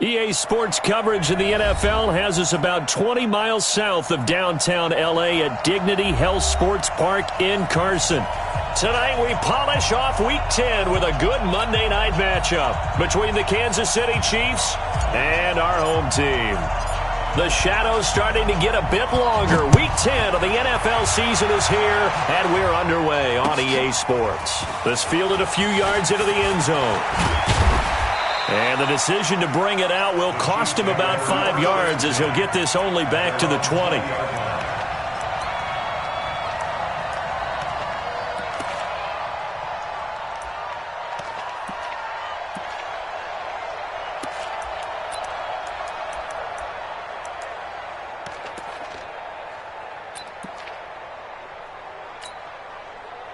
EA Sports coverage of the NFL has us about 20 miles south of downtown L.A. at Dignity Health Sports Park in Carson. Tonight we polish off Week 10 with a good Monday night matchup between the Kansas City Chiefs and our home team. The shadow's starting to get a bit longer. Week 10 of the NFL season is here, and we're underway on EA Sports. This fielded a few yards into the end zone. And the decision to bring it out will cost him about 5 yards as he'll get this only back to the 20.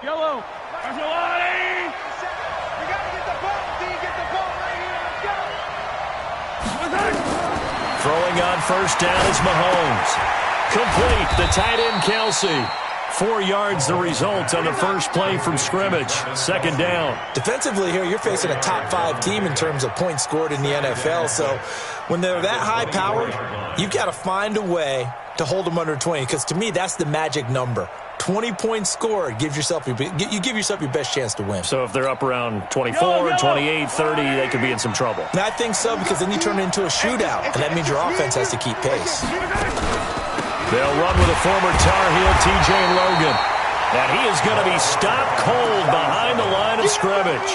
Yellow. Throwing on first down is Mahomes. Complete, the tight end Kelsey. 4 yards the result on the first play from scrimmage. Second down. Defensively here, you're facing a top 5 team in terms of points scored in the NFL. So when they're that high-powered, you've got to find a way to hold them under 20, because to me, that's the magic number. 20 points scored, you give yourself your best chance to win. So if they're up around 24, 28, 30, they could be in some trouble. And I think so, because then you turn it into a shootout, and that means your offense has to keep pace. They'll run with a former Tar Heel, T.J. Logan. And he is going to be stopped cold behind the line of scrimmage.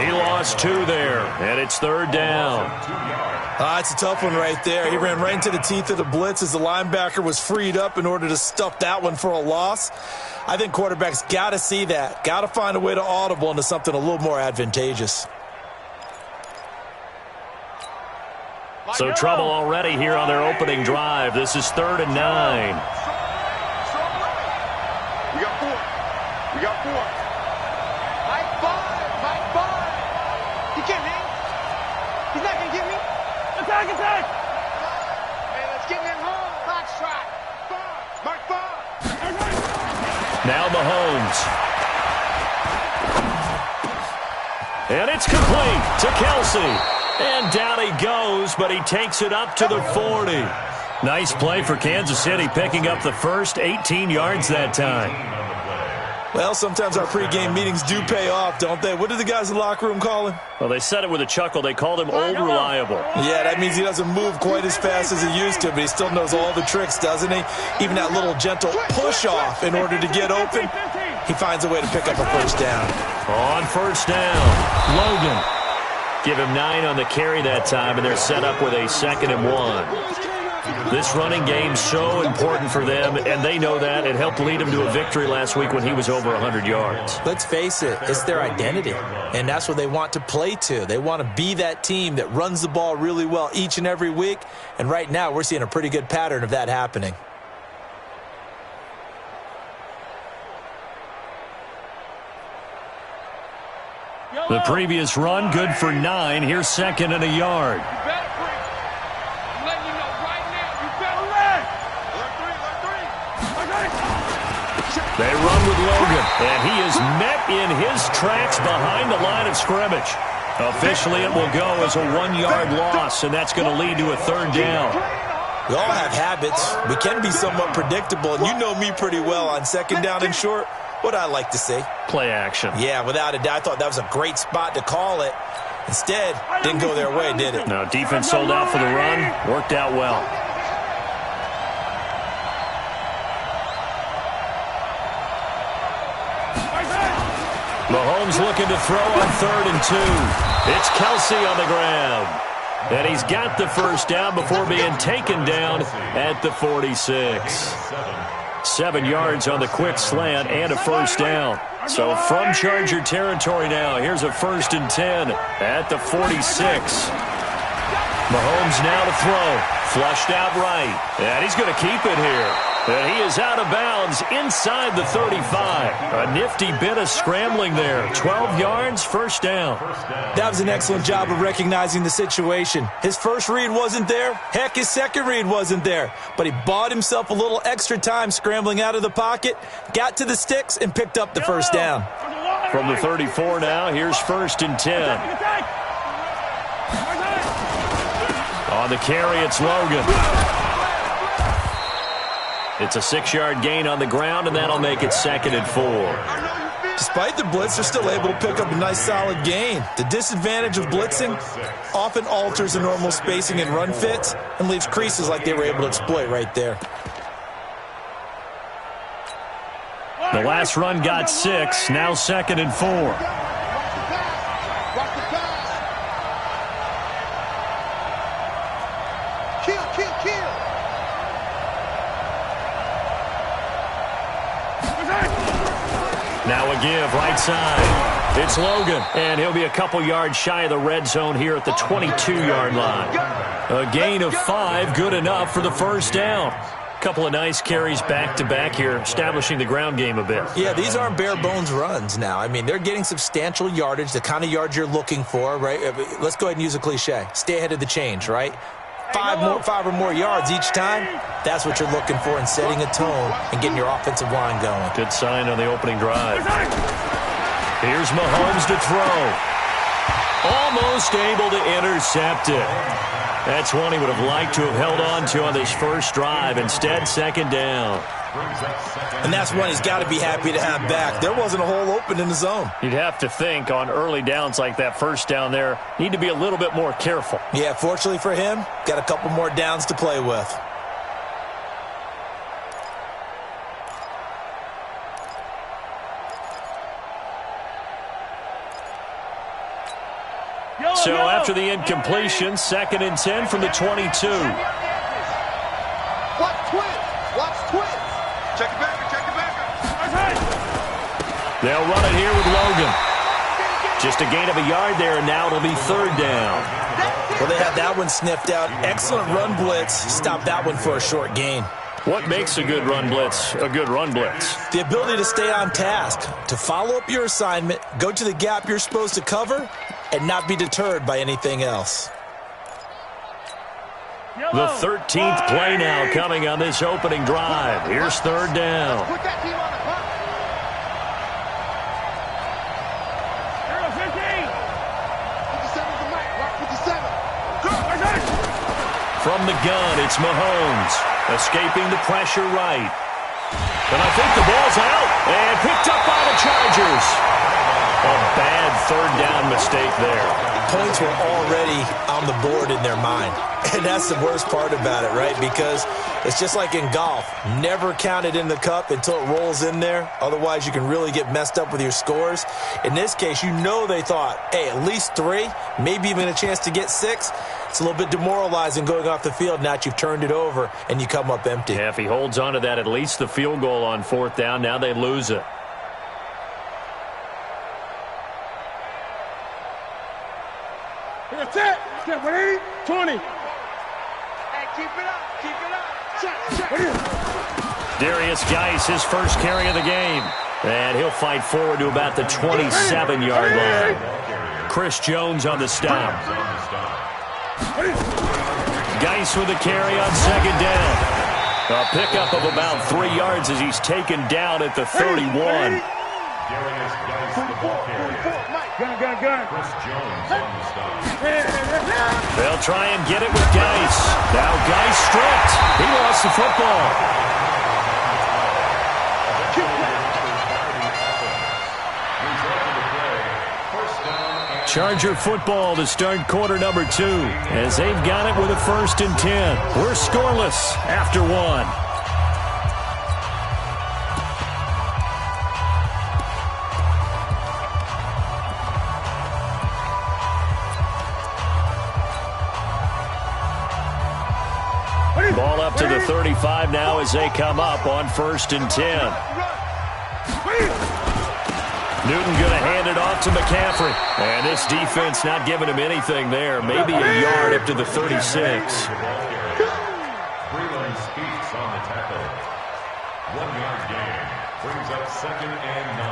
He lost 2 there, and it's third down. It's a tough one right there. He ran right into the teeth of the blitz as the linebacker was freed up in order to stuff that one for a loss. I think quarterbacks got to see that. Got to find a way to audible into something a little more advantageous. So trouble already here on their opening drive. This is 3rd and 9. We got 4. Mike 5. He can't hang. He's not going to get me. Attack! Hey, let's get him home. Box track. 5. Mike 5. Now Mahomes. And it's complete to Kelsey. And down he goes, but he takes it up to the 40. Nice play for Kansas City, picking up the first 18 yards that time. Well, sometimes our pregame meetings do pay off, don't they? What did the guys in the locker room call him? Well, they said it with a chuckle. They called him Old Reliable. Yeah, that means he doesn't move quite as fast as he used to, but he still knows all the tricks, doesn't he? Even that little gentle push-off in order to get open, he finds a way to pick up a first down. On first down, Logan. Give him 9 on the carry that time, and they're set up with a 2nd and 1. This running game's so important for them, and they know that. It helped lead them to a victory last week when he was over 100 yards. Let's face it, it's their identity, and that's what they want to play to. They want to be that team that runs the ball really well each and every week, and right now we're seeing a pretty good pattern of that happening. The previous run, good for 9. Here's 2nd and a yard. They run with Logan, and he is met in his tracks behind the line of scrimmage. Officially, it will go as a 1-yard loss, and that's going to lead to a 3rd down. We all have habits. We can be somewhat predictable, and you know me pretty well on 2nd down and short. What I like to see. Play action. Yeah, without a doubt. I thought that was a great spot to call it. Instead, didn't go their way, did it? No, defense sold out for the run. Worked out well. Mahomes looking to throw on 3rd and 2. It's Kelsey on the ground. And he's got the first down before being taken down at the 46. 7 yards on the quick slant and a first down. So from Charger territory now, here's a 1st and 10 at the 46. Mahomes now to throw. Flushed out right. And he's going to keep it here. And he is out of bounds inside the 35. A nifty bit of scrambling there. 12 yards, first down. That was an excellent job of recognizing the situation. His first read wasn't there. Heck, his second read wasn't there. But he bought himself a little extra time scrambling out of the pocket, got to the sticks, and picked up the first down. From the 34 now, here's 1st and 10. On the carry, it's Logan. It's a 6-yard gain on the ground, and that'll make it 2nd and 4. Despite the blitz, they're still able to pick up a nice, solid gain. The disadvantage of blitzing often alters the normal spacing and run fits and leaves creases like they were able to exploit right there. The last run got 6, now 2nd and 4. Now a give, right side. It's Logan, and he'll be a couple yards shy of the red zone here at the 22-yard line. A gain of 5, good enough for the first down. Couple of nice carries back-to-back here, establishing the ground game a bit. Yeah, these aren't bare-bones runs now. I mean, they're getting substantial yardage, the kind of yards you're looking for, right? Let's go ahead and use a cliche. Stay ahead of the change, right? 5 or more yards each time, that's what you're looking for in setting a tone and getting your offensive line going. Good sign on the opening drive. Here's Mahomes to throw. Almost able to intercept it. That's one he would have liked to have held on to on this first drive. Instead, 2nd down. And that's one he's got to be happy to have back. There wasn't a hole open in the zone. You'd have to think on early downs like that first down there, need to be a little bit more careful. Yeah, fortunately for him, got a couple more downs to play with. So after the incompletion, 2nd and 10 from the 22. Watch twins. Watch twins. Check it back. Check it back. They'll run it here with Logan. Just a gain of a yard there, and now it'll be 3rd down. Well, they had that one sniffed out. Excellent run blitz. Stop that one for a short gain. What makes a good run blitz a good run blitz? The ability to stay on task, to follow up your assignment, go to the gap you're supposed to cover, and not be deterred by anything else. The 13th play now coming on this opening drive. Here's 3rd down. Put that team on the clock. From the gun, it's Mahomes. Escaping the pressure right. And I think the ball's out. And picked up by the Chargers. A bad 3rd down mistake there. Points were already on the board in their mind. And that's the worst part about it, right? Because it's just like in golf. Never count it in the cup until it rolls in there. Otherwise, you can really get messed up with your scores. In this case, you know they thought, hey, at least 3, maybe even a chance to get 6. It's a little bit demoralizing going off the field now that you've turned it over and you come up empty. Yeah, if he holds on to that, at least the field goal on 4th down, now they lose it. That's it. Step 20. Hey, keep it up. Keep it up. Check. Darius Geis, his first carry of the game. And he'll fight forward to about the 27-yard line. Chris Jones on the stop. Geis with a carry on 2nd down. A pickup of about 3 yards as he's taken down at the 31. They'll try and get it with Geis. Now Geis stripped. He lost the football. Charger football to start quarter number 2 as they've got it with a 1st and 10. We're scoreless after 1. Ball up to the 35 now as they come up on 1st and 10. Newton going to hand it off to McCaffrey. And this defense not giving him anything there. Maybe a yard up to the 36. 3 runs speaks on the tackle. 1-yard gain brings up 2nd and 9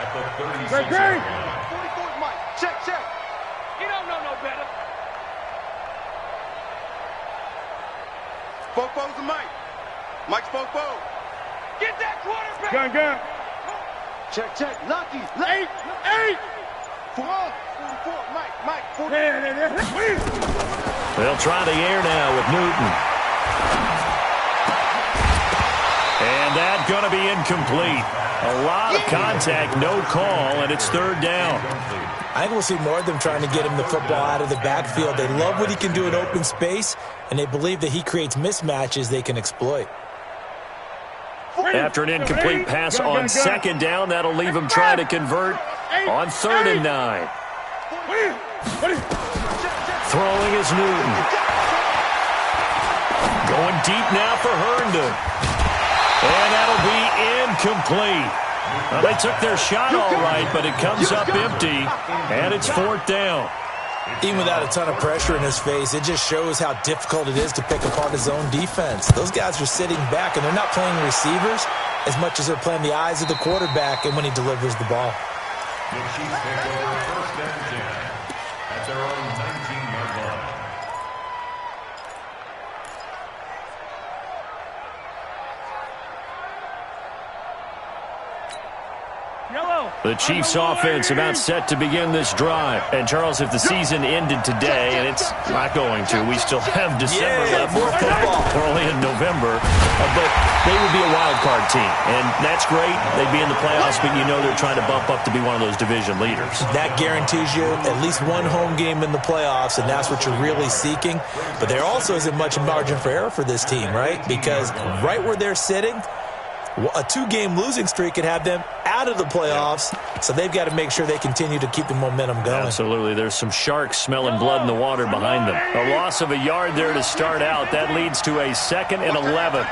at the 36-yard line. 44, Mike. Check. You don't know no better. Fofo's the Mike. Mike's Fofo. Get that quarterback. Gun. Check. Lucky. 8. 44. Mike. 44. They'll try the air now with Newton. And that's going to be incomplete. A lot of contact, no call, and it's third down. I think we'll see more of them trying to get him the football out of the backfield. They love what he can do in open space, and they believe that he creates mismatches they can exploit. After an incomplete pass on second down, that'll leave him trying to convert on 3rd and 9. Throwing is Newton. Going deep now for Herndon. And that'll be incomplete. Well, they took their shot all right, but it comes up empty, and it's 4th down. Even without a ton of pressure in his face, it just shows how difficult it is to pick apart his own defense. Those guys are sitting back, and they're not playing receivers as much as they're playing the eyes of the quarterback and when he delivers the ball. The Chiefs take over 1st and 10 at their own 19-yard line. The Chiefs offense about set to begin this drive. And, Charles, if the season ended today, and it's not going to, we still have December left. More football. We're only in November. But they would be a wild card team. And that's great. They'd be in the playoffs, but you know they're trying to bump up to be one of those division leaders. That guarantees you at least one home game in the playoffs, and that's what you're really seeking. But there also isn't much margin for error for this team, right? Because right where they're sitting, a 2-game losing streak could have them out of the playoffs, so they've got to make sure they continue to keep the momentum going. Absolutely. There's some sharks smelling blood in the water behind them. A loss of a yard there to start out. That leads to a 2nd and 11.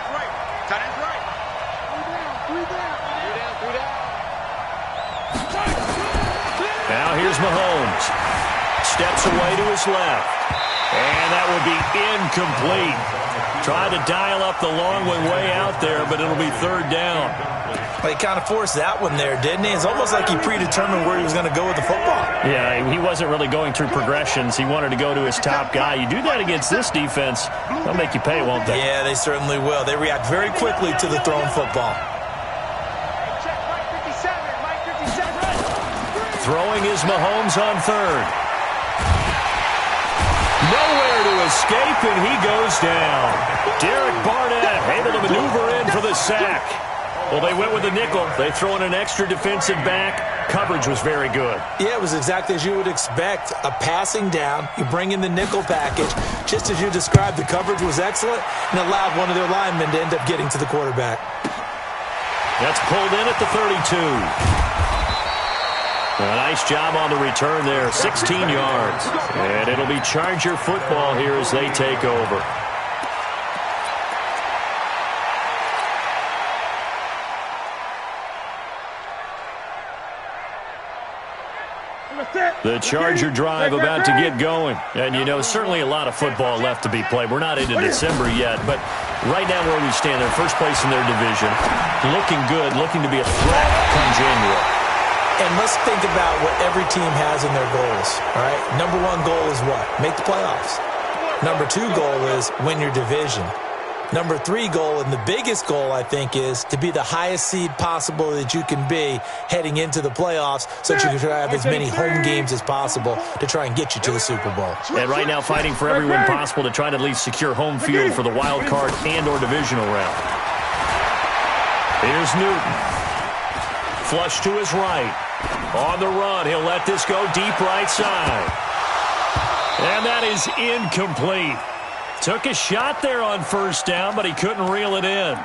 Now here's Mahomes. Steps away to his left. And that would be incomplete. Tried to dial up the long one way out there, but it'll be 3rd down. Well, he kind of forced that one there, didn't he? It's almost like he predetermined where he was going to go with the football. Yeah, he wasn't really going through progressions. He wanted to go to his top guy. You do that against this defense, they'll make you pay, won't they? Yeah, they certainly will. They react very quickly to the thrown football. Throwing is Mahomes on 3rd. Nowhere to escape, and he goes down. Derek Barnett able to maneuver in for the sack. Well, they went with a nickel. They throw in an extra defensive back. Coverage was very good. Yeah, it was exactly as you would expect. A passing down. You bring in the nickel package. Just as you described, the coverage was excellent and allowed one of their linemen to end up getting to the quarterback. That's pulled in at the 32. A nice job on the return there, 16 yards. And it'll be Charger football here as they take over. The Charger drive about to get going. And, you know, certainly a lot of football left to be played. We're not into December yet, but right now where we stand, they're first place in their division. Looking good, looking to be a threat come January. And let's think about what every team has in their goals, all right? Number 1 goal is what? Make the playoffs. Number 2 goal is win your division. Number 3 goal, and the biggest goal, I think, is to be the highest seed possible that you can be heading into the playoffs so that you can try to have as many home games as possible to try and get you to the Super Bowl. And right now fighting for every win possible to try to at least secure home field for the wild card and or divisional round. Here's Newton. Flush to his right. On the run, he'll let this go deep right side. And that is incomplete. Took a shot there on 1st down, but he couldn't reel it in.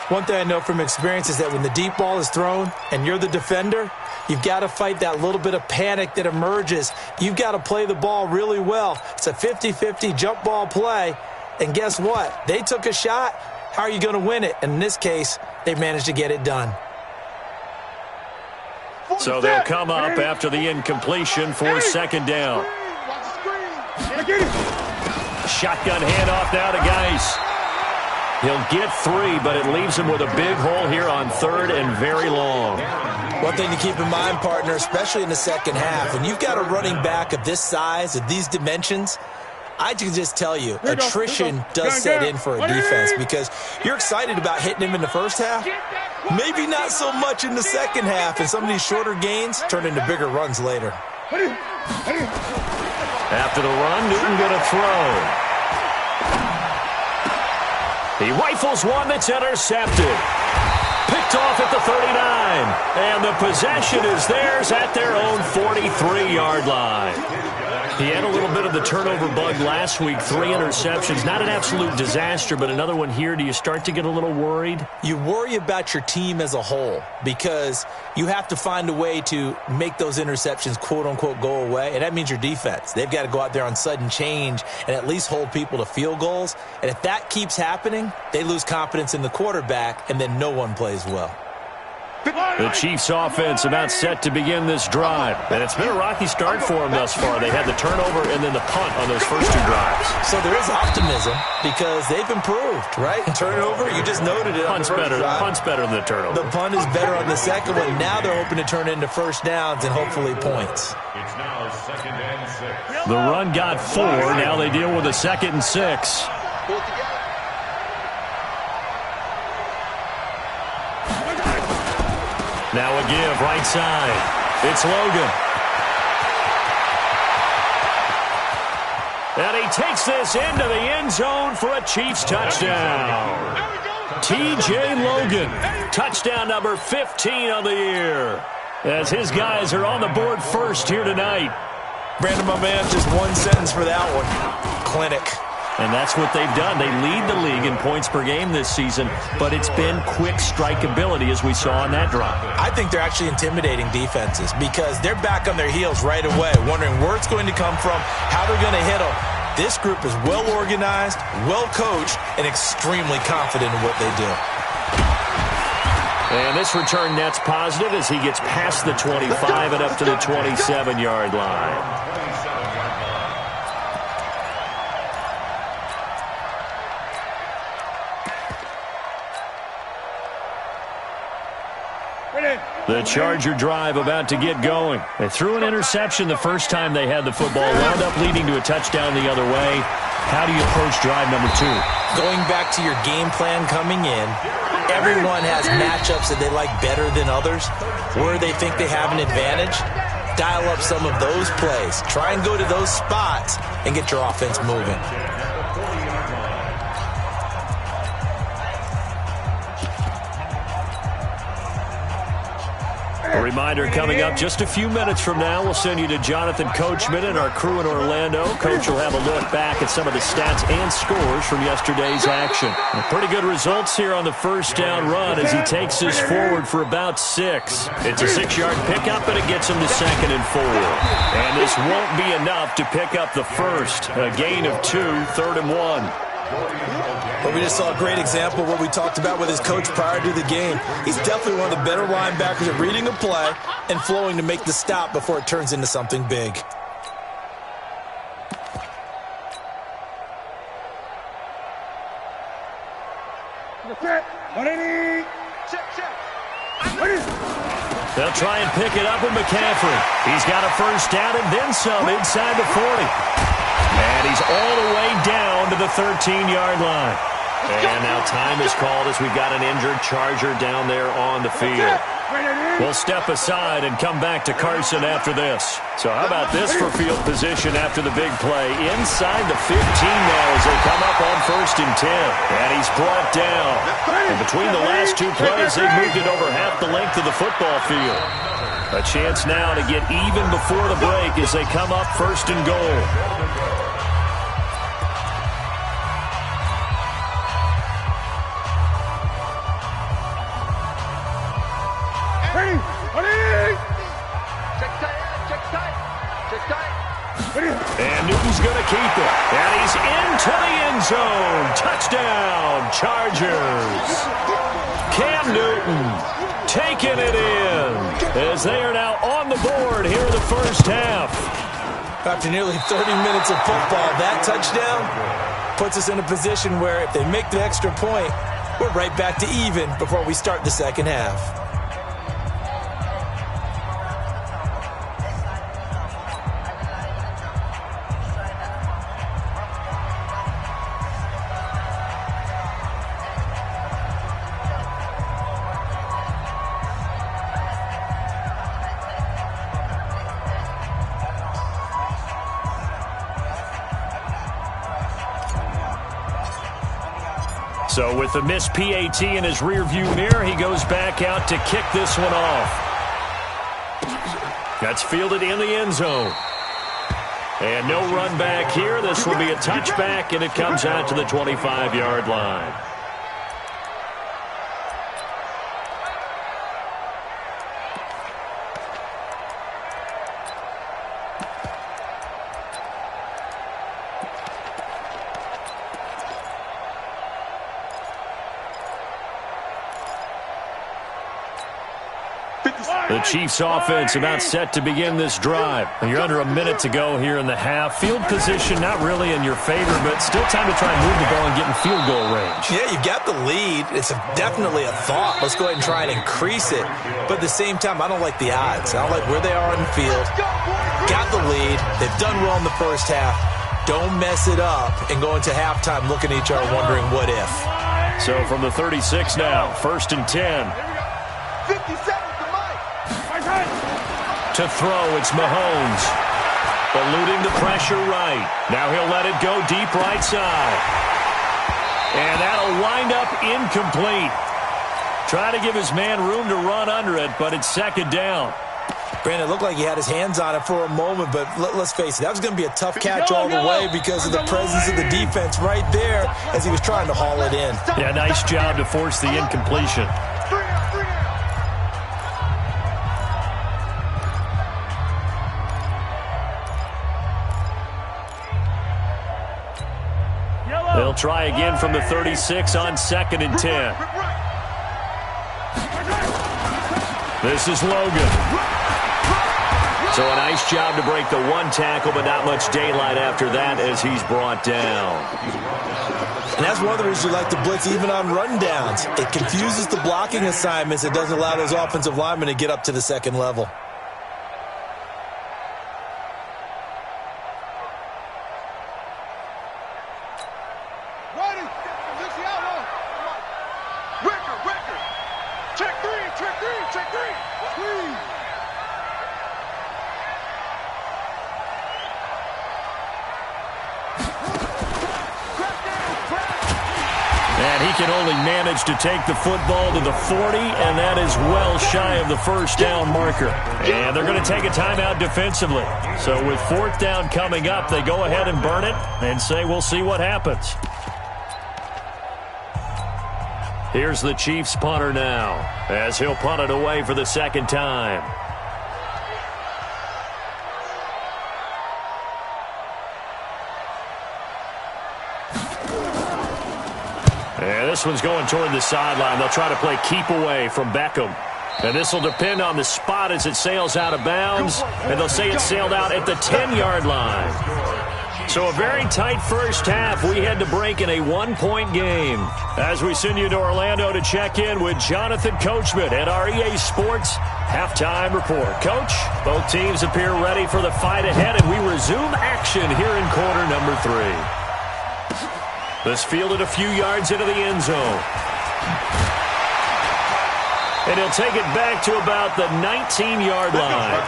One thing I know from experience is that when the deep ball is thrown and you're the defender, you've got to fight that little bit of panic that emerges. You've got to play the ball really well. It's a 50-50 jump ball play. And guess what? They took a shot. How are you going to win it? And in this case, they managed to get it done. So they'll come up after the incompletion for 2nd down. Shotgun handoff now to Geis. He'll get 3, but it leaves him with a big hole here on 3rd and very long. One thing to keep in mind, partner, especially in the second half, when you've got a running back of this size, of these dimensions, I can just tell you, attrition does set in for a defense because you're excited about hitting him in the first half. Maybe not so much in the second half, and some of these shorter gains turn into bigger runs later. After the run, Newton going to throw. He rifles one that's intercepted. Picked off at the 39. And the possession is theirs at their own 43-yard line. He had a little bit of the turnover bug last week, 3 interceptions. Not an absolute disaster, but another one here. Do you start to get a little worried? You worry about your team as a whole because you have to find a way to make those interceptions, quote-unquote, go away, and that means your defense. They've got to go out there on sudden change and at least hold people to field goals. And if that keeps happening, they lose confidence in the quarterback, and then no one plays well. The Chiefs offense about set to begin this drive. And it's been a rocky start for them thus far. They had the turnover and then the punt on those first 2 drives. So there is optimism because they've improved, right? Turnover, you just noted it. Punt's better than the turnover. The punt is better on the second one. Now they're hoping to turn it into first downs and hopefully points. It's now 2nd and 6. The run got 4. Now they deal with a 2nd and 6. Now a give, right side. It's Logan. And he takes this into the end zone for a Chiefs touchdown. T.J. Logan, touchdown number 15 on the year. As his guys are on the board first here tonight. Brandon, my man, just one sentence for that one. Clinic. And that's what they've done. They lead the league in points per game this season, but it's been quick strikeability as we saw on that drive. I think they're actually intimidating defenses because they're back on their heels right away, wondering where it's going to come from, how they're going to hit them. This group is well organized, well coached, and extremely confident in what they do. And this return net's positive as he gets past the 25 and up to the 27-yard line. The Charger drive about to get going. They threw an interception the first time they had the football, wound up leading to a touchdown the other way. How do you approach drive number 2? Going back to your game plan coming in, everyone has matchups that they like better than others, where they think they have an advantage. Dial up some of those plays. Try and go to those spots and get your offense moving. A reminder coming up just a few minutes from now, we'll send you to Jonathan Coachman and our crew in Orlando. Coach will have a look back at some of the stats and scores from yesterday's action. Pretty good results here on the first down run as he takes this forward for about 6. It's a 6-yard pickup, and it gets him to 2nd and 4. And this won't be enough to pick up the first. A gain of 2, 3rd and 1. But we just saw a great example of what we talked about with his coach prior to the game. He's definitely one of the better linebackers at reading a play and flowing to make the stop before it turns into something big. They'll try and pick it up with McCaffrey. He's got a first down and then some inside the 40. And he's all the way down to the 13-yard line. And now time is called as we've got an injured Charger down there on the field. We'll step aside and come back to Carson after this. So how about this for field position after the big play? Inside the 15 now as they come up on 1st and 10. And he's brought down. And between the last 2 plays, they've moved it over half the length of the football field. A chance now to get even before the break as they come up 1st and goal. And Newton's going to keep it. And he's into the end zone. Touchdown, Chargers. Cam Newton taking it in as they are now on the board here in the first half. After nearly 30 minutes of football, that touchdown puts us in a position where if they make the extra point, we're right back to even before we start the second half. So with the missed PAT in his rearview mirror, he goes back out to kick this one off. That's fielded in the end zone. And no run back here. This will be a touchback, and it comes out to the 25-yard line. The Chiefs offense about set to begin this drive. You're under a minute to go here in the half. Field position not really in your favor, but still time to try and move the ball and get in field goal range. Yeah, you got the lead. It's definitely a thought. Let's go ahead and try and increase it. But at the same time, I don't like the odds. I don't like where they are on the field. Got the lead. They've done well in the first half. Don't mess it up and go into halftime looking at each other wondering what if. So from the 36 now, 1st and 10. 57. To throw, it's Mahomes. Eluding the pressure right. Now he'll let it go deep right side. And that'll wind up incomplete. Try to give his man room to run under it, but it's 2nd down. Brandon, it looked like he had his hands on it for a moment, but let's face it, that was going to be a tough catch all the way because of the presence of the defense right there as he was trying to haul it in. Yeah, nice job to force the incompletion. They'll try again from the 36 on 2nd and 10. This is Logan. So a nice job to break the one tackle, but not much daylight after that as he's brought down. And that's one of the reasons you like to blitz even on rundowns. It confuses the blocking assignments. It doesn't allow those offensive linemen to get up to the second level. And he can only manage to take the football to the 40, and that is well shy of the first down marker. And they're going to take a timeout defensively. So with 4th down coming up, they go ahead and burn it and say we'll see what happens. Here's the Chiefs punter now as he'll punt it away for the 2nd time. And this one's going toward the sideline. They'll try to play keep away from Beckham. And this will depend on the spot as it sails out of bounds. And they'll say it sailed out at the 10-yard line. So a very tight first half. We had to break in a 1-point game. As we send you to Orlando to check in with Jonathan Coachman at our EA Sports Halftime Report. Coach, both teams appear ready for the fight ahead, and we resume action here in quarter number 3. This fielded a few yards into the end zone. And he'll take it back to about the 19-yard line.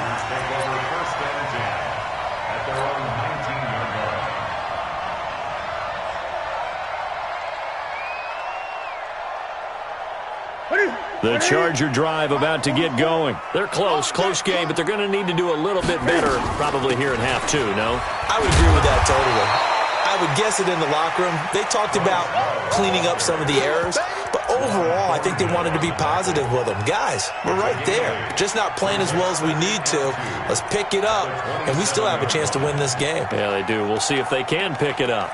The Charger drive about to get going. They're close game, but they're going to need to do a little bit better probably here in half 2, no? I would agree with that totally. I would guess it in the locker room. They talked about cleaning up some of the errors, but overall, I think they wanted to be positive with them. Guys, we're right there. Just not playing as well as we need to. Let's pick it up, and we still have a chance to win this game. Yeah, they do. We'll see if they can pick it up.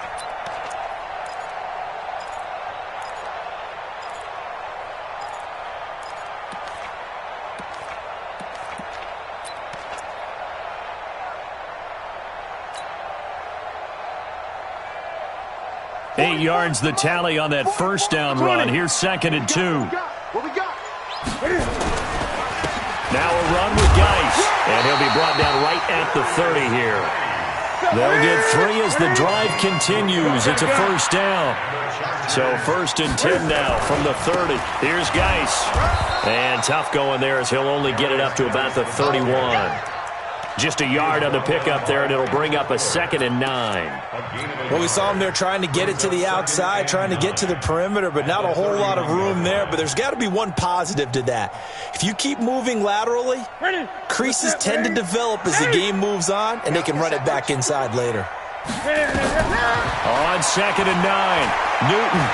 Eight yards the tally on that first down run. Here's 2nd and 2. Now a run with Geis. And he'll be brought down right at the 30 here. They'll get 3 as the drive continues. It's a first down. So 1st and 10 now from the 30. Here's Geis. And tough going there as he'll only get it up to about the 31. Just a yard on the pickup there, and it'll bring up a 2nd and 9. Well, we saw him there trying to get it to the outside, trying to get to the perimeter, but not a whole lot of room there. But there's got to be one positive to that. If you keep moving laterally, creases tend to develop as the game moves on, and they can run it back inside later. On 2nd and 9, Newton.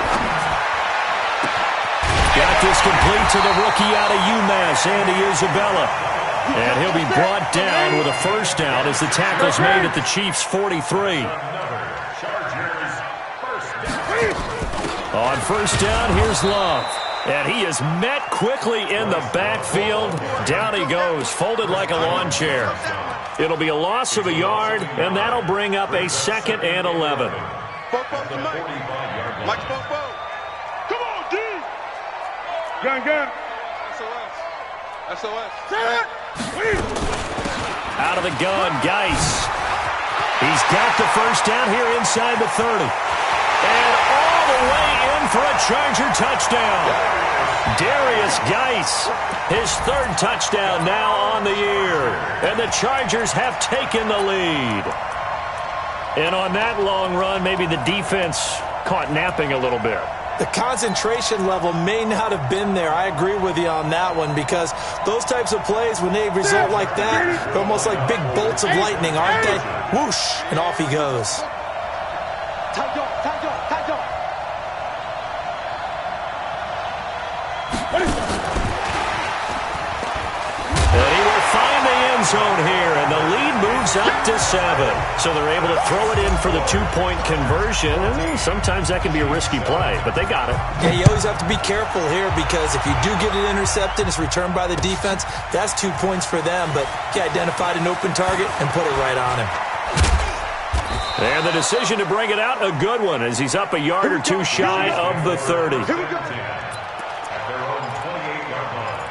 Got this complete to the rookie out of UMass, Andy Isabella. And he'll be brought down with a first down as the tackle's made at the Chiefs' 43. On first down, here's Love. And he is met quickly in the backfield. Down he goes, folded like a lawn chair. It'll be a loss of a yard, and that'll bring up a 2nd and 11. Come on, D! Gun. SOS. Out of the gun, Geis. He's got the first down here inside the 30. And all the way in for a Charger touchdown. Darius Geis, his 3rd touchdown now on the year. And the Chargers have taken the lead. And on that long run, maybe the defense caught napping a little bit. The concentration level may not have been there. I agree with you on that one because those types of plays, when they result like that, they're almost like big bolts of lightning, aren't they? Whoosh, and off he goes. Tight dog. And he will find the end zone here, and the lead moves up to 7. So they're able to throw it in for the 2-point conversion. Sometimes that can be a risky play, but they got it. Yeah, you always have to be careful here because if you do get it intercepted, it's returned by the defense, that's 2 points for them. But he identified an open target and put it right on him. And the decision to bring it out, a good one, as he's up a yard or two shy of the 30. At their own 28-yard line.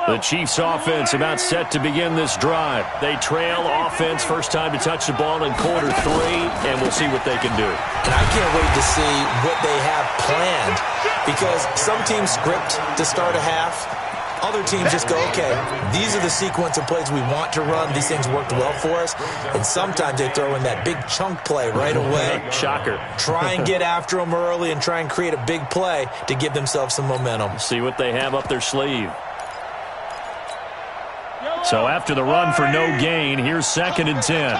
The Chiefs offense about set to begin this drive. They trail offense, first time to touch the ball in quarter 3, and we'll see what they can do. And I can't wait to see what they have planned because some teams script to start a half. Other teams just go, okay, these are the sequence of plays we want to run. These things worked well for us. And sometimes they throw in that big chunk play right away. Shocker. Try and get after them early and try and create a big play to give themselves some momentum. See what they have up their sleeve. So after the run for no gain, here's 2nd and 10.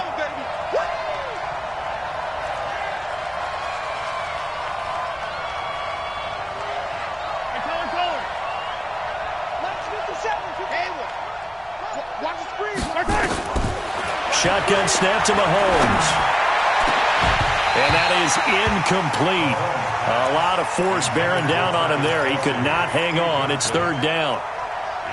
Shotgun snap to Mahomes. And that is incomplete. A lot of force bearing down on him there. He could not hang on. It's 3rd down.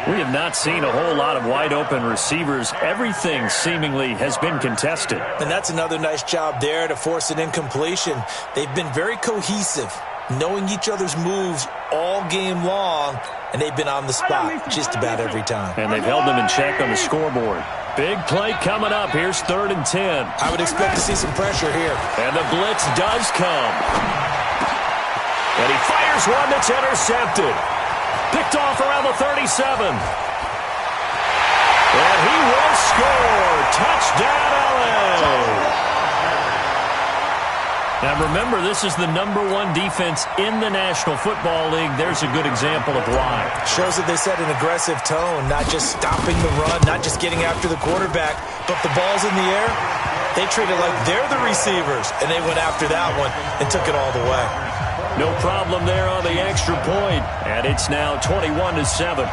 We have not seen a whole lot of wide-open receivers. Everything seemingly has been contested. And that's another nice job there to force an incompletion. They've been very cohesive, knowing each other's moves all game long, and they've been on the spot just about every time. And they've held them in check on the scoreboard. Big play coming up. Here's 3rd and 10. I would expect to see some pressure here. And the blitz does come. And he fires one that's intercepted. Picked off around the 37. And he will score. Touchdown, LA. Now, remember, this is the #1 defense in the National Football League. There's a good example of why. Shows that they set an aggressive tone, not just stopping the run, not just getting after the quarterback, but the ball's in the air. They treat it like they're the receivers, and they went after that one and took it all the way. No problem there on the extra point, and it's now 21-7.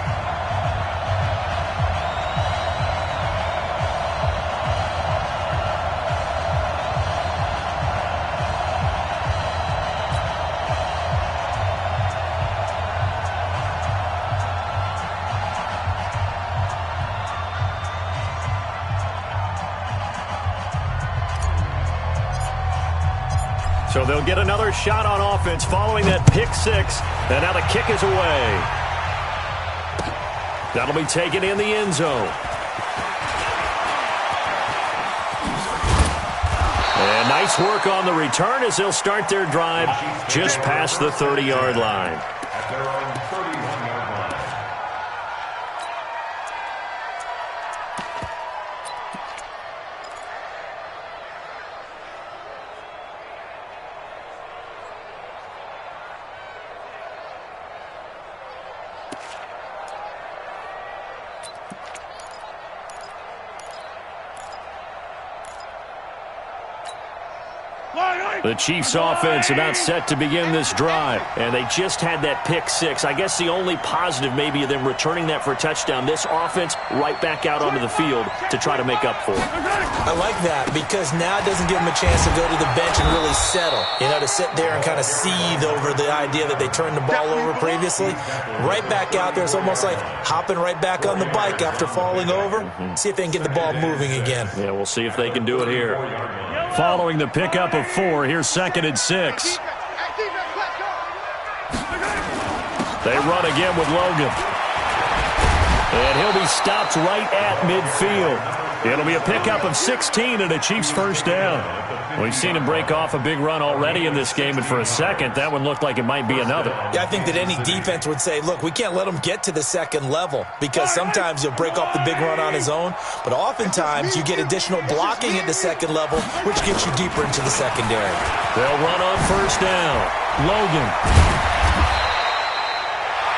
So they'll get another shot on offense following that pick six. And now the kick is away. That'll be taken in the end zone. And nice work on the return as they'll start their drive just past the 30-yard line. At their own 31-yard line. The Chiefs offense about set to begin this drive, and they just had that pick six. I guess the only positive maybe of them returning that for a touchdown. This offense right back out onto the field to try to make up for it. I like that because now it doesn't give them a chance to go to the bench and really settle. You know, to sit there and kind of seethe over the idea that they turned the ball over previously. Right back out there. It's almost like hopping right back on the bike after falling over. See if they can get the ball moving again. Yeah, we'll see if they can do it here. Following the pickup of 4, here's 2nd and 6. They run again with Logan. And he'll be stopped right at midfield. It'll be a pickup of 16 and a Chiefs first down. We've seen him break off a big run already in this game, and for a second, that one looked like it might be another. Yeah, I think that any defense would say, look, we can't let him get to the second level because sometimes he'll break off the big run on his own, but oftentimes you get additional blocking at the second level, which gets you deeper into the secondary. They'll run on first down. Logan.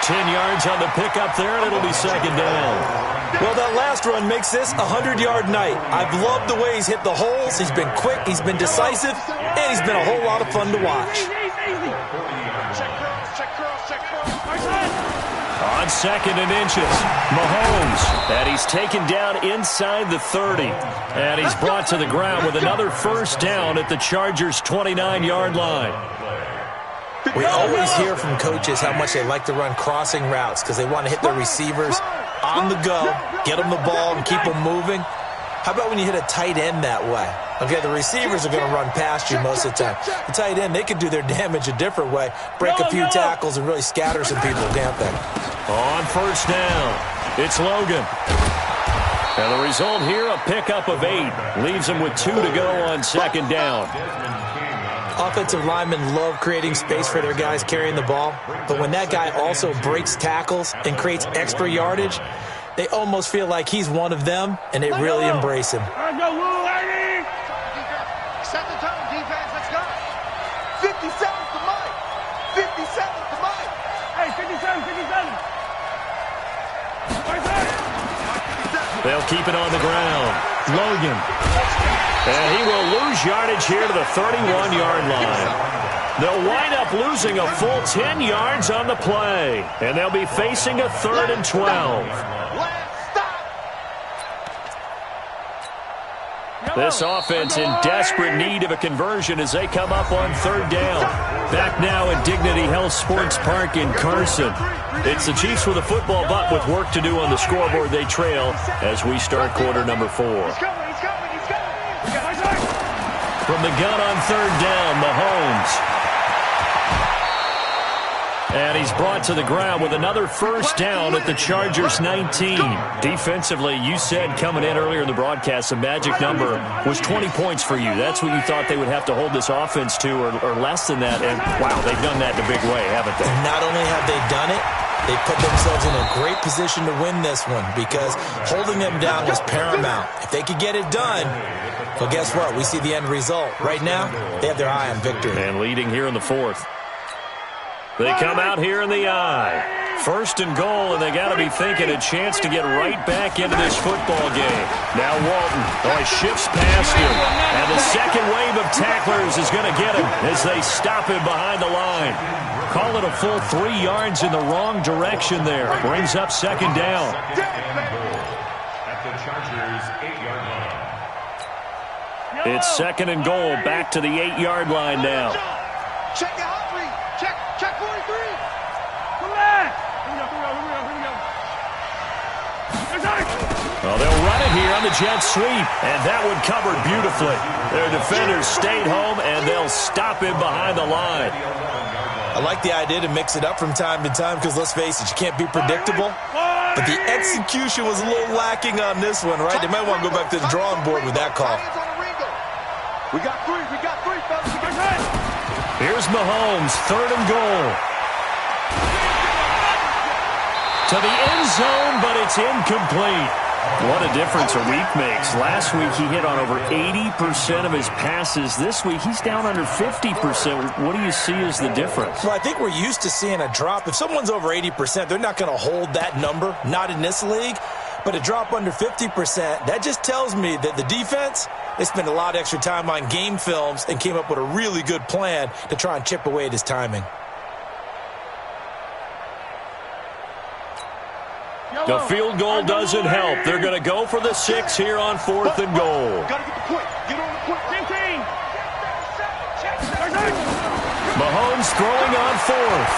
10 yards on the pickup there, and it'll be second down. Well, that last run makes this a 100-yard night. I've loved the way he's hit the holes. He's been quick, he's been decisive, and he's been a whole lot of fun to watch. On 2nd and inches, Mahomes, and he's taken down inside the 30. And he's brought to the ground with another first down at the Chargers' 29-yard line. We always hear from coaches how much they like to run crossing routes because they want to hit their receivers on the go, get them the ball, and keep them moving. How about when you hit a tight end that way? Okay, the receivers are going to run past you most of the time. The tight end, they can do their damage a different way, break a few tackles, and really scatter some people, can't they? On first down, it's Logan. And the result here, a pickup of 8. Leaves him with 2 to go on second down. Offensive linemen love creating space for their guys carrying the ball, but when that guy also breaks tackles and creates extra yardage, they almost feel like he's one of them, and they really embrace him. Set the tone, defense. Let's go. 57's the mic. 57's the mic. Hey, 57, 57. They'll keep it on the ground. Logan. And he will lose yardage here to the 31-yard line. They'll wind up losing a full 10 yards on the play. And they'll be facing a 3rd and 12. This offense in desperate need of a conversion as they come up on 3rd down. Back now at Dignity Health Sports Park in Carson. It's the Chiefs with a football, but with work to do on the scoreboard. They trail as we start quarter number 4. From the gun on 3rd down, Mahomes. And he's brought to the ground with another first down at the Chargers' 19. Defensively, you said coming in earlier in the broadcast, the magic number was 20 points for you. That's what you thought they would have to hold this offense to, or less than that. And, wow, they've done that in a big way, haven't they? Not only have they done it, they put themselves in a great position to win this one because holding them down was paramount. If they could get it done, well, guess what? We see the end result. Right now, they have their eye on victory. And leading here in the 4th. They come out here in the eye. 1st and goal, and they got to be thinking a chance to get right back into this football game. Now Walton, he shifts past him. And the second wave of tacklers is going to get him as they stop him behind the line. Call it a full 3 yards in the wrong direction there. Brings up 2nd down. At the Chargers' 8-yard line. It's 2nd and goal, back to the 8-yard line now. Check the hot read. Check 43. Come back. Here we go. Well, they'll run it here on the jet sweep, and that one covered beautifully. Their defenders stayed home, and they'll stop him behind the line. I like the idea to mix it up from time to time because, let's face it, you can't be predictable. But the execution was a little lacking on this one, right? They might want to go back to the drawing board with that call. We got three, fellas. We got three. Here's Mahomes, 3rd and goal. To the end zone, but it's incomplete. What a difference a week makes. Last week he hit on over 80% of his passes. This week he's down under 50%. What do you see as the difference? Well, I think we're used to seeing a drop. If someone's over 80%, they're not going to hold that number, not in this league. But a drop under 50%, that just tells me that the defense, they spent a lot of extra time on game films and came up with a really good plan to try and chip away at his timing. The field goal doesn't help. They're going to go for the 6 here on 4th and goal. Got to get the point. Get on the point. 15. Mahomes throwing on 4th.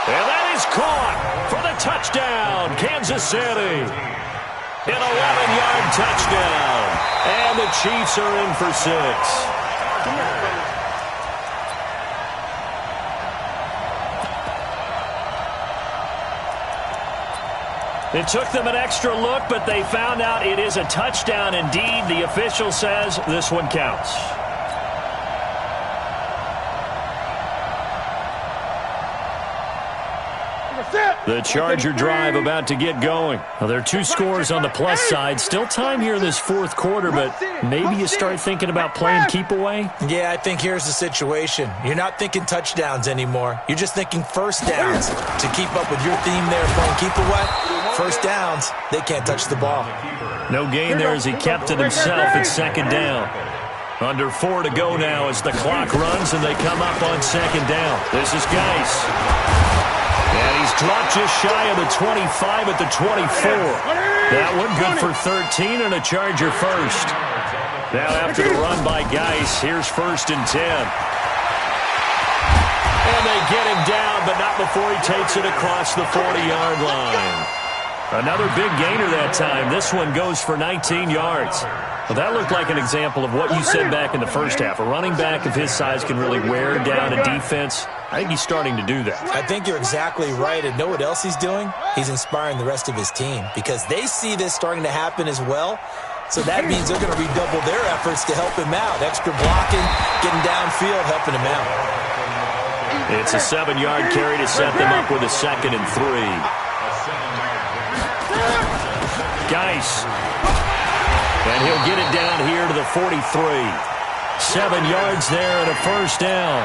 And that is caught for the touchdown, Kansas City. An 11-yard touchdown. And the Chiefs are in for 6. Come on, fellas. It took them an extra look, but they found out it is a touchdown indeed. The official says this one counts. The Charger drive about to get going. Well, there are 2 scores on the plus side. Still time here in this 4th quarter, but maybe you start thinking about playing keep away? Yeah, I think here's the situation. You're not thinking touchdowns anymore. You're just thinking first downs. To keep up with your theme there playing keep away, first downs, they can't touch the ball. No gain there as he kept it himself at 2nd down. Under 4 to go now as the clock runs and they come up on 2nd down. This is Geis. And he's dropped just shy of the 25 at the 24. That one good for 13 and a Charger first. Now after the run by Geis, here's 1st and 10. And they get him down, but not before he takes it across the 40-yard line. Another big gainer that time. This one goes for 19 yards. Well, that looked like an example of what you said back in the first half. A running back of his size can really wear down a defense. I think he's starting to do that. I think you're exactly right. And know what else he's doing? He's inspiring the rest of his team because they see this starting to happen as well. So that means they're going to redouble their efforts to help him out. Extra blocking, getting downfield, helping him out. It's a 7-yard carry to set them up with a 2nd and 3. Geis. And he'll get it down here to the 43. 7 yards there and a first down.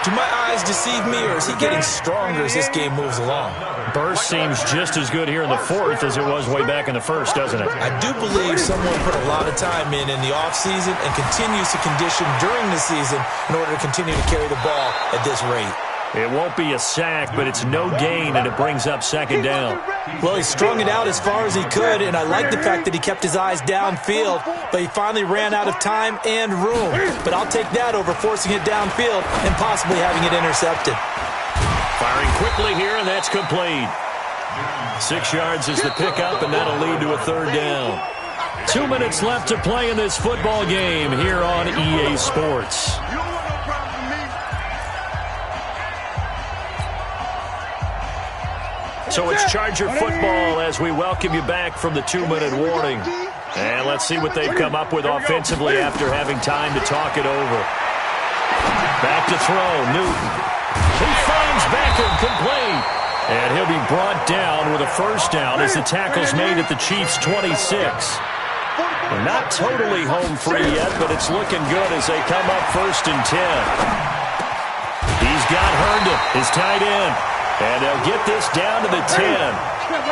Do my eyes deceive me, or is he getting stronger as this game moves along? Burst seems just as good here in the 4th as it was way back in the 1st, doesn't it? I do believe someone put a lot of time in the offseason and continues to condition during the season in order to continue to carry the ball at this rate. It won't be a sack, but it's no gain, and it brings up 2nd down. Well, he strung it out as far as he could, and I like the fact that he kept his eyes downfield, but he finally ran out of time and room. But I'll take that over forcing it downfield and possibly having it intercepted. Firing quickly here, and that's complete. 6 yards is the pickup, and that'll lead to a 3rd down. 2 minutes left to play in this football game here on EA Sports. So it's Charger football as we welcome you back from the 2-minute warning. And let's see what they've come up with offensively after having time to talk it over. Back to throw, Newton. He finds Beckham complete. And he'll be brought down with a first down as the tackle's made at the Chiefs' 26. They're not totally home free yet, but it's looking good as they come up 1st and 10. He's got Herndon, his tight end. And they'll get this down to the 10.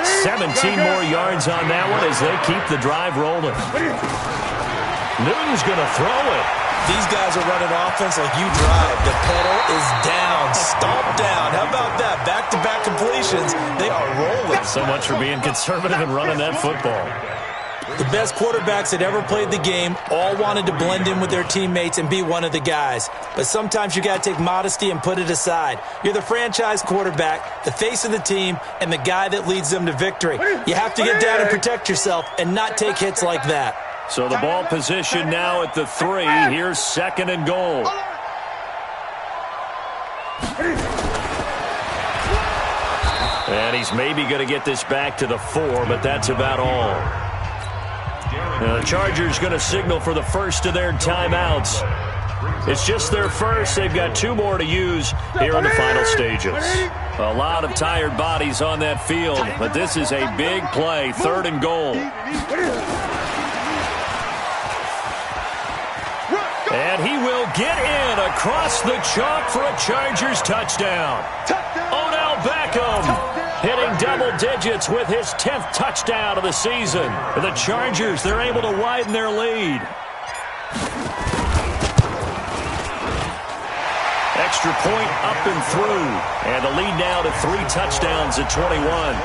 17 more yards on that one as they keep the drive rolling. Newton's going to throw it. These guys are running offense like you drive. The pedal is down, stomp down. How about that? Back-to-back completions. They are rolling. So much for being conservative and running that football. The best quarterbacks that ever played the game all wanted to blend in with their teammates and be one of the guys. But sometimes you got to take modesty and put it aside. You're the franchise quarterback, the face of the team, and the guy that leads them to victory. You have to get down and protect yourself and not take hits like that. So the ball position now at the 3. Here's 2nd and goal. And he's maybe going to get this back to the 4, but that's about all. The Chargers going to signal for the first of their timeouts. It's just their first. They've got 2 more to use here in the final stages. A lot of tired bodies on that field, but this is a big play, 3rd and goal. And he will get in across the chalk for a Chargers touchdown. Odell Beckham hitting double digits with his 10th touchdown of the season. For the Chargers, they're able to widen their lead. Extra point up and through. And the lead now to 3 touchdowns at 21.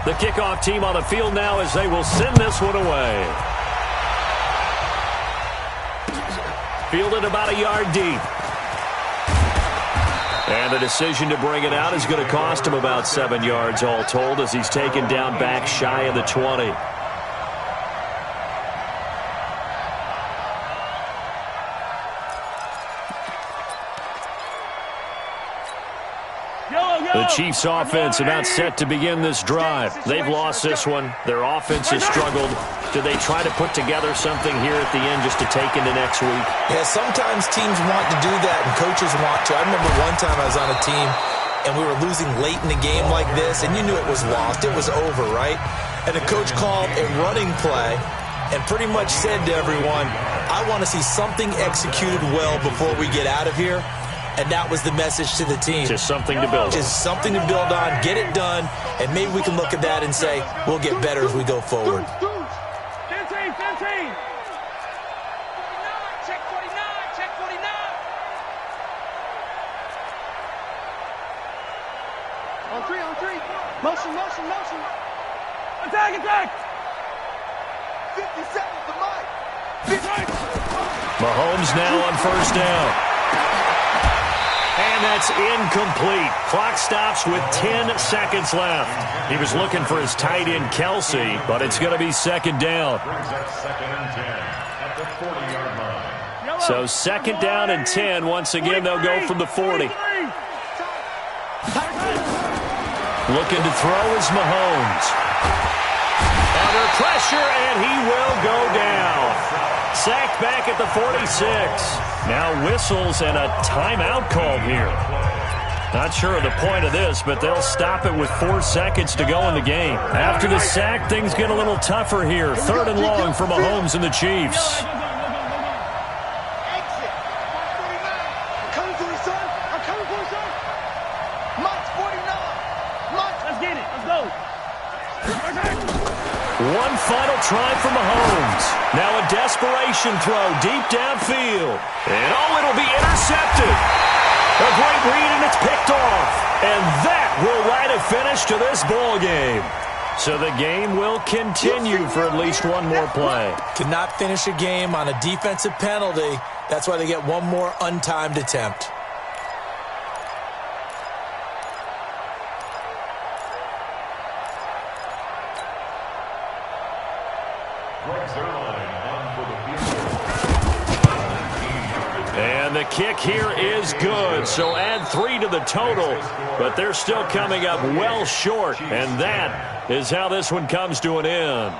The kickoff team on the field now as they will send this one away. Fielded about a yard deep. And the decision to bring it out is going to cost him about 7 yards all told as he's taken down back shy of the 20. The Chiefs' offense about set to begin this drive. They've lost this one. Their offense has struggled. Do they try to put together something here at the end just to take into next week? Yeah, sometimes teams want to do that and coaches want to. I remember one time I was on a team and we were losing late in the game like this and you knew it was lost. It was over, right? And the coach called a running play and pretty much said to everyone, I want to see something executed well before we get out of here. And that was the message to the team. Just something to build on. Just something to build on, get it done, and maybe we can look at that and say, we'll get better as we go forward. 15. Check 49, check 49. On three. Motion. Attack. 57 to Mike. Mahomes now on first down. And that's incomplete. Clock stops with 10 seconds left. He was looking for his tight end, Kelsey, but it's going to be 2nd down. So 2nd down and 10. Once again, they'll go from the 40. Looking to throw is Mahomes. Under pressure, and he will go down. Sacked back at the 46. Now whistles and a timeout called here. Not sure of the point of this, but they'll stop it with 4 seconds to go in the game. After the sack, things get a little tougher here. 3rd and long for Mahomes and the Chiefs. Exit. 49. I'm coming for you, son. Mike's 49. Mike. Let's get it. Let's go. One final try for Mahomes. Now a desperation throw deep downfield. And it'll be intercepted. A great read, and it's picked off. And that will write a finish to this ball game. So the game will continue for at least one more play. Cannot finish a game on a defensive penalty. That's why they get one more untimed attempt. And the kick here is good, so add 3 to the total, but they're still coming up well short, and that is how this one comes to an end.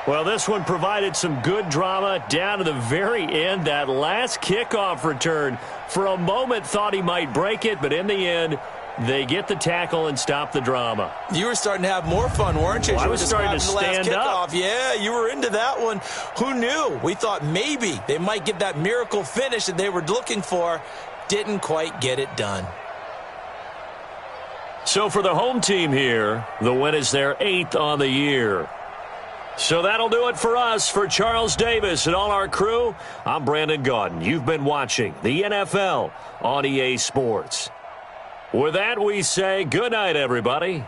Well, this one provided some good drama down to the very end. That last kickoff return, for a moment thought he might break it, but in the end, they get the tackle and stop the drama. You were starting to have more fun, weren't you? Well, I was starting to stand up. Yeah, you were into that one. Who knew? We thought maybe they might get that miracle finish that they were looking for. Didn't quite get it done. So for the home team here, the win is their 8th on the year. So that'll do it for us. For Charles Davis and all our crew, I'm Brandon Gaudin. You've been watching the NFL on EA Sports. With that, we say good night, everybody.